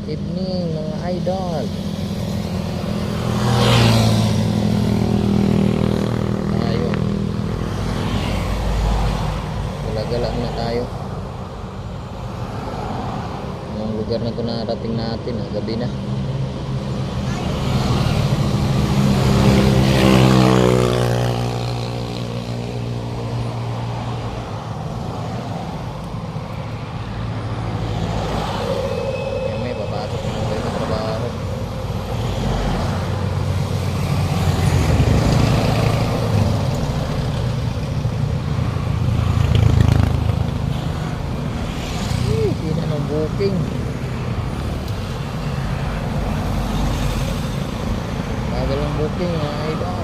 Evening mga idol. Tayo. Gala-gala na tayo. Ang lugar na ito narating natin, gabi na. Booking bagal ang booking mga idol.